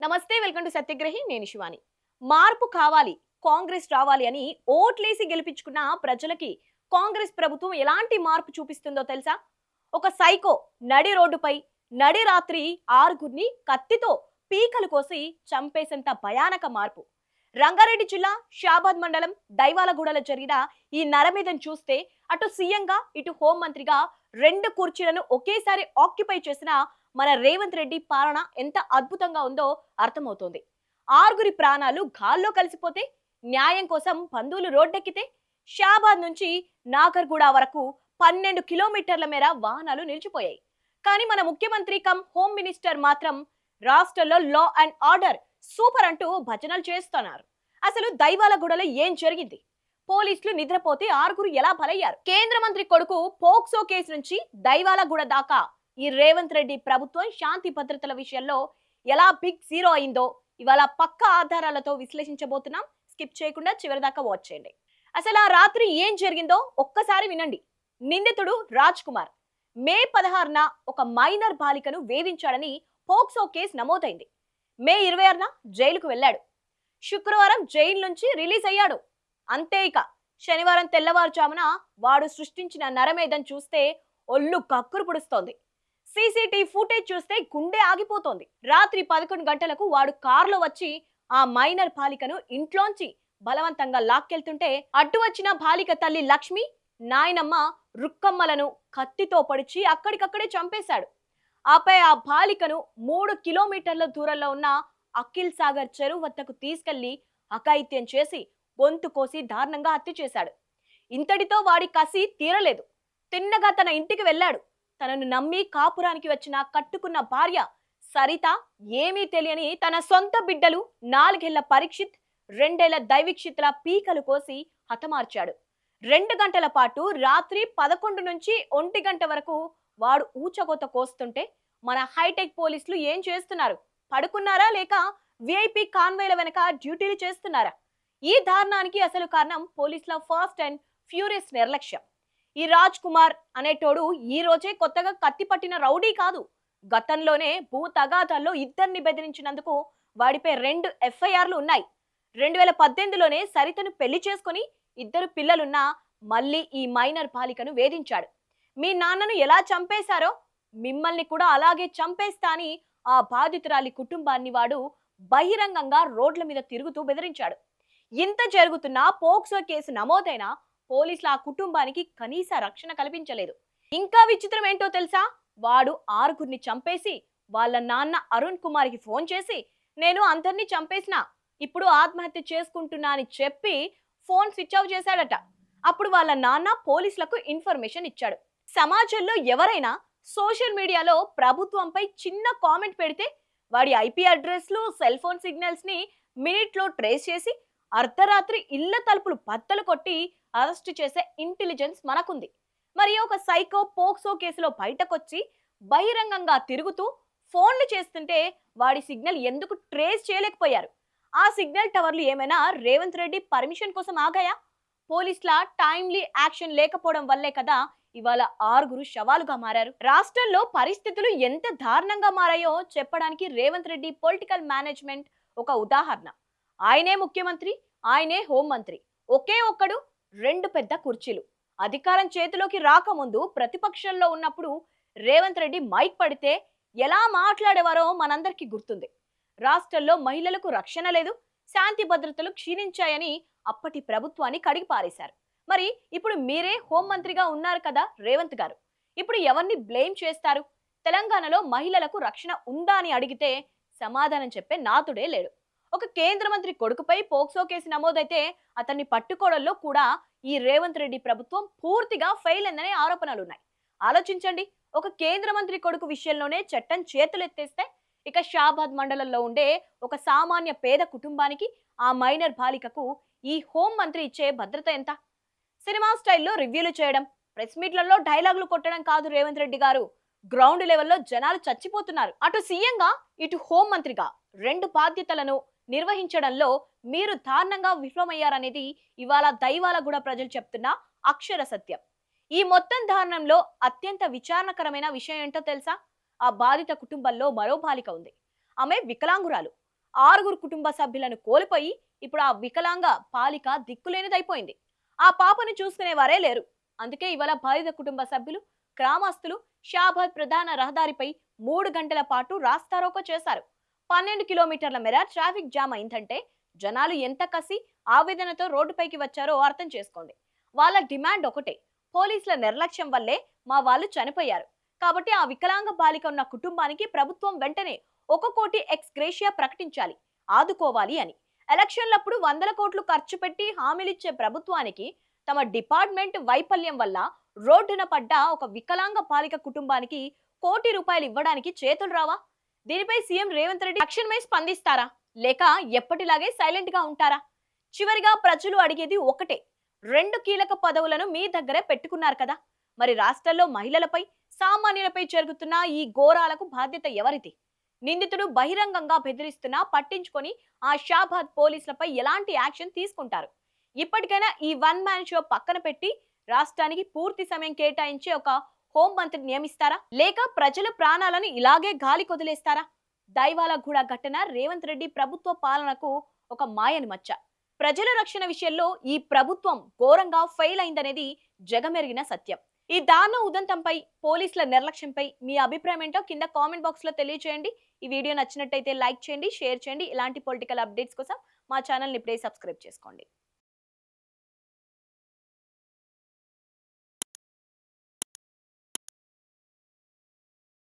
నమస్తే, welcome to సత్యగ్రహి. నేను శివాని. మార్పు కావాలి, కాంగ్రెస్ రావాలి అని ఓట్లేసి గెలిపించుకున్న ప్రజలకి కాంగ్రెస్ ప్రభుత్వం ఎలాంటి మార్పు చూపిస్తుందో తెలుసా? ఒక సైకో నడి రోడ్డుపై నడి రాత్రి ఆరుగురిని కత్తితో పీకలు కోసి చంపేసేంత భయానక మార్పు. రంగారెడ్డి జిల్లా షాబాద్ మండలం దైవాలగూడలో జరిగిన ఈ నరమేధం చూస్తే అటు సీఎంగా ఇటు హోంమంత్రిగా రెండు కుర్చీలను ఒకేసారి ఆక్యుపై చేసిన మన రేవంత్ రెడ్డి పాలన ఎంత అద్భుతంగా ఉందో అర్థమవుతోంది. ఆరుగురి ప్రాణాలు గాల్లో కలిసిపోతే, న్యాయం కోసం బంధువులు రోడ్డెక్కితే, షాబాద్ నుంచి నాగర్గూడ వరకు 12 కిలోమీటర్ల మేర వాహనాలు నిలిచిపోయాయి. కానీ మన ముఖ్యమంత్రి కమ్ హోమ్ మినిస్టర్ మాత్రం రాష్ట్రంలో లా అండ్ ఆర్డర్ సూపర్ అంటూ భజనలు చేస్తున్నారు. అసలు దైవాలగూడలో ఏం జరిగింది? పోలీసులు నిద్రపోతే ఆరుగురు ఎలా బలయ్యారు? కేంద్ర మంత్రి కొడుకు పోక్సో కేసు నుంచి దైవాలగూడ దాకా ఈ రేవంత్ రెడ్డి ప్రభుత్వం శాంతి భద్రతల విషయంలో ఎలా బిగ్ జీరో అయిందో ఇవాళ పక్క ఆధారాలతో విశ్లేషించబోతున్నాం. స్కిప్ చేయకుండా చివరి దాకా వాచ్ చేయండి. అసలు ఆ రాత్రి ఏం జరిగిందో ఒక్కసారి వినండి. నిందితుడు రాజ్ కుమార్ మే 16న ఒక మైనర్ బాలికను వేధించాడని పోక్సో కేసు నమోదైంది. మే 26న జైలుకు వెళ్ళాడు. శుక్రవారం జైలు నుంచి రిలీజ్ అయ్యాడు. అంతే, ఇక శనివారం తెల్లవారుజామున వాడు సృష్టించిన నరమేధం చూస్తే ఒళ్ళు కక్కురు పుడుస్తోంది. సీసీటీవీ ఫుటేజ్ చూస్తే గుండె ఆగిపోతోంది. రాత్రి 11 గంటలకు వాడు కారులో వచ్చి ఆ మైనర్ బాలికను ఇంట్లోంచి బలవంతంగా లాక్కెళ్తుంటే అడ్డు వచ్చిన బాలిక తల్లి లక్ష్మి, నాయనమ్మ రుక్కమ్మలను కత్తితో పొడిచి అక్కడికక్కడే చంపేశాడు. ఆపై ఆ బాలికను 3 కిలోమీటర్ల దూరంలో ఉన్న అఖిల్ సాగర్ చెరువు వద్దకు తీసుకెళ్లి అఘాయిత్యం చేసి గొంతు కోసి దారుణంగా హత్య చేశాడు. ఇంతటితో వాడి కసి తీరలేదు. తిన్నగా తన ఇంటికి వెళ్ళాడు. తనను నమ్మి కాపురానికి వచ్చిన కట్టుకున్న భార్య సరిత, ఏమీ తెలియని తన సొంత బిడ్డలు 4 ఏళ్ల పరీక్షిత్, 2 ఏళ్ల దైవిక్షిత్ల పీకలు కోసి హతమార్చాడు. 2 గంటల పాటు రాత్రి 11 నుంచి 1 గంట వరకు వాడు ఊచకోత కోస్తుంటే మన హైటెక్ పోలీసులు ఏం చేస్తున్నారు? పడుకున్నారా లేక విఐపి కాన్వేల వెనక డ్యూటీలు చేస్తున్నారా? ఈ దారుణానికి అసలు కారణం పోలీసుల ఫాస్ట్ అండ్ ఫ్యూరియస్ నిర్లక్ష్యం. ఈ రాజ్ కుమార్ అనేటోడు ఈ రోజే కొత్తగా కత్తి పట్టిన రౌడీ కాదు. గతంలోనే భూ తగాదాల్లో ఇద్దరిని బెదిరించినందుకు వాడిపై 2 ఎఫ్ఐఆర్లు ఉన్నాయి. 2018లోనే సరితను పెళ్లి చేసుకుని 2 పిల్లలున్నా మళ్ళీ ఈ మైనర్ బాలికను వేధించాడు. మీ నాన్నను ఎలా చంపేశారో మిమ్మల్ని కూడా అలాగే చంపేస్తా అని ఆ బాధితురాలి కుటుంబాన్ని వాడు బహిరంగంగా రోడ్ల మీద తిరుగుతూ బెదిరించాడు. ఇంత జరుగుతున్నా పోక్సో కేసు నమోదైన పోలీసులు ఆ కుటుంబానికి కనీస రక్షణ కల్పించలేదు. ఇంకా విచిత్రం ఏంటో తెలుసా? వాడు ఆరుగురిని చంపేసి వాళ్ళ నాన్న అరుణ్ కుమార్కి ఫోన్ చేసి, నేను అందరినీ చంపేసిన, ఇప్పుడు ఆత్మహత్య చేసుకుంటున్నా అని చెప్పి ఫోన్ స్విచ్ ఆఫ్ చేశాడట. అప్పుడు వాళ్ళ నాన్న పోలీసులకు ఇన్ఫర్మేషన్ ఇచ్చాడు. సమాజంలో ఎవరైనా సోషల్ మీడియాలో ప్రభుత్వంపై చిన్న కామెంట్ పెడితే వాడి ఐపీ అడ్రస్లు, సెల్ ఫోన్ సిగ్నల్స్ ని మినిట్లో ట్రేస్ చేసి అర్ధరాత్రి ఇళ్ల తలుపులు బద్దలు కొట్టి అరెస్ట్ చేసే ఇంటెలిజెన్స్ మనకుంది. మరి ఒక సైకో పోక్సో కేసులో బయటకొచ్చి బహిరంగంగా తిరుగుతూ ఫోన్లు చేస్తుంటే వాడి సిగ్నల్ ఎందుకు ట్రేస్ చేయలేకపోయారు? ఆ సిగ్నల్ టవర్లు ఏమైనా రేవంత్ రెడ్డి పర్మిషన్ కోసం ఆగాయా? పోలీసుల టైమ్లీ యాక్షన్ లేకపోవడం వల్లే కదా ఇవాళ ఆరుగురు శవాలుగా మారారు. రాష్ట్రంలో పరిస్థితులు ఎంత దారుణంగా మారాయో చెప్పడానికి రేవంత్ రెడ్డి పొలిటికల్ మేనేజ్మెంట్ ఒక ఉదాహరణ. ఆయనే ముఖ్యమంత్రి, ఆయనే హోంమంత్రి, ఒకే ఒక్కడు 2 పెద్ద కుర్చీలు. అధికారం చేతిలోకి రాకముందు ప్రతిపక్షంలో ఉన్నప్పుడు రేవంత్ రెడ్డి మైక్ పడితే ఎలా మాట్లాడేవారో మనందరికీ గుర్తుంది. రాష్ట్రంలో మహిళలకు రక్షణ లేదు, శాంతి భద్రతలు క్షీణించాయని అప్పటి ప్రభుత్వాన్ని కడిగి పారేశారు. మరి ఇప్పుడు మీరే హోంమంత్రిగా ఉన్నారు కదా రేవంత్ గారు, ఇప్పుడు ఎవరిని బ్లేమ్ చేస్తారు? తెలంగాణలో మహిళలకు రక్షణ ఉందా అని అడిగితే సమాధానం చెప్పే నాతుడే లేడు. ఒక కేంద్ర మంత్రి కొడుకుపై పోక్సో కేసు నమోదైతే అతన్ని పట్టుకోవడంలో కూడా ఈ రేవంత్ రెడ్డి ప్రభుత్వం పూర్తిగా ఫెయిల్ అయిందనే ఆరోపణలున్నాయి. ఆలోచించండి, ఒక కేంద్ర మంత్రి కొడుకు విషయంలోనే చట్టం చేతులెత్తేస్తే ఇక షాబాద్ మండలంలో ఉండే ఒక సామాన్య పేద కుటుంబానికి, ఆ మైనర్ బాలికకు ఈ హోం మంత్రి ఇచ్చే భద్రత ఎంత? సినిమా స్టైల్లో రివ్యూలు చేయడం, ప్రెస్ మీట్లలో డైలాగులు కొట్టడం కాదు రేవంత్ రెడ్డి గారు, గ్రౌండ్ లెవెల్లో జనాలు చచ్చిపోతున్నారు. అటు సీఎంగా ఇటు హోం మంత్రిగా 2 బాధ్యతలను నిర్వహించడంలో మీరు దారుణంగా విఫలమయ్యారనేది ఇవాళ దైవాలగూడ ప్రజలు చెప్తున్న అక్షర సత్యం. ఈ మొత్తం దారుణంలో అత్యంత విచారణకరమైన విషయం ఏంటో తెలుసా? ఆ బాధిత కుటుంబంలో మరో బాలిక ఉంది. ఆమె వికలాంగురాలు. 6 కుటుంబ సభ్యులను కోల్పోయి ఇప్పుడు ఆ వికలాంగ పాలిక దిక్కులేనిదైపోయింది. ఆ పాపను చూసుకునే వారే లేరు. అందుకే ఇవాళ బాధిత కుటుంబ సభ్యులు, గ్రామస్తులు షాబాద్ ప్రధాన రహదారిపై 3 గంటల పాటు రాస్తారోకో చేశారు. 12 కిలోమీటర్ల మేర ట్రాఫిక్ జామ్ అయిందంటే జనాలు ఎంత కసి ఆవేదనతో రోడ్డుపైకి వచ్చారో అర్థం చేసుకోండి. వాళ్ళ డిమాండ్ ఒకటే, పోలీసుల నిర్లక్ష్యం వల్లే మా వాళ్ళు చనిపోయారు. కాబట్టి ఆ వికలాంగ బాలిక ఉన్న కుటుంబానికి ప్రభుత్వం వెంటనే 1 కోటి ఎక్స్ గ్రేషియా ప్రకటించాలి, ఆదుకోవాలి అని. ఎలక్షన్లప్పుడు 100 కోట్లు ఖర్చు పెట్టి హామీలిచ్చే ప్రభుత్వానికి తమ డిపార్ట్మెంట్ వైఫల్యం వల్ల రోడ్డున పడ్డ ఒక వికలాంగ బాలిక కుటుంబానికి కోటి రూపాయలు ఇవ్వడానికి చేతులు రావా? దీనిపై సీఎం రేవంత్ రెడ్డి తక్షణమే స్పందిస్తారా, లేక ఎప్పటిలాగే సైలెంట్ గా ఉంటారా? చివరిగా ప్రజలు అడిగేది ఒకటే, 2 కీలక పదవులను మీ దగ్గరే పెట్టుకున్నారు కదా, మరి రాష్ట్రంలో మహిళలపై, సామాన్యులపై జరుగుతున్న ఈ ఘోరాలకు బాధ్యత ఎవరిది? నిందితుడు బహిరంగంగా బెదిరిస్తున్నా పట్టించుకొని ఆ షాబాద్ పోలీసులపై ఎలాంటి యాక్షన్ తీసుకుంటారు? ఇప్పటికైనా ఈ వన్ మ్యాన్ షో పక్కన పెట్టి రాష్ట్రానికి పూర్తి సమయం కేటాయించే ఒక హోం మంత్రి నియమిస్తారా, లేక ప్రజల ప్రాణాలను ఇలాగే గాలి కొదిలేస్తారా? దైవాలగూడ ఘటన రేవంత్ రెడ్డి ప్రభుత్వ పాలనకు ఒక మాయని మచ్చ. ప్రజల రక్షణ విషయంలో ఈ ప్రభుత్వం ఘోరంగా ఫెయిల్ అయిందనేది జగమెరిగిన సత్యం. ఈ దారుణ ఉదంతంపై, పోలీసుల నిర్లక్ష్యంపై మీ అభిప్రాయం ఏంటో కింద కామెంట్ బాక్స్ లో తెలియజేయండి. ఈ వీడియో నచ్చినట్టయితే లైక్ చేయండి, షేర్ చేయండి. ఇలాంటి పొలిటికల్ అప్డేట్స్ కోసం మా ఛానల్ ని ఇప్పుడే సబ్స్క్రైబ్ చేసుకోండి.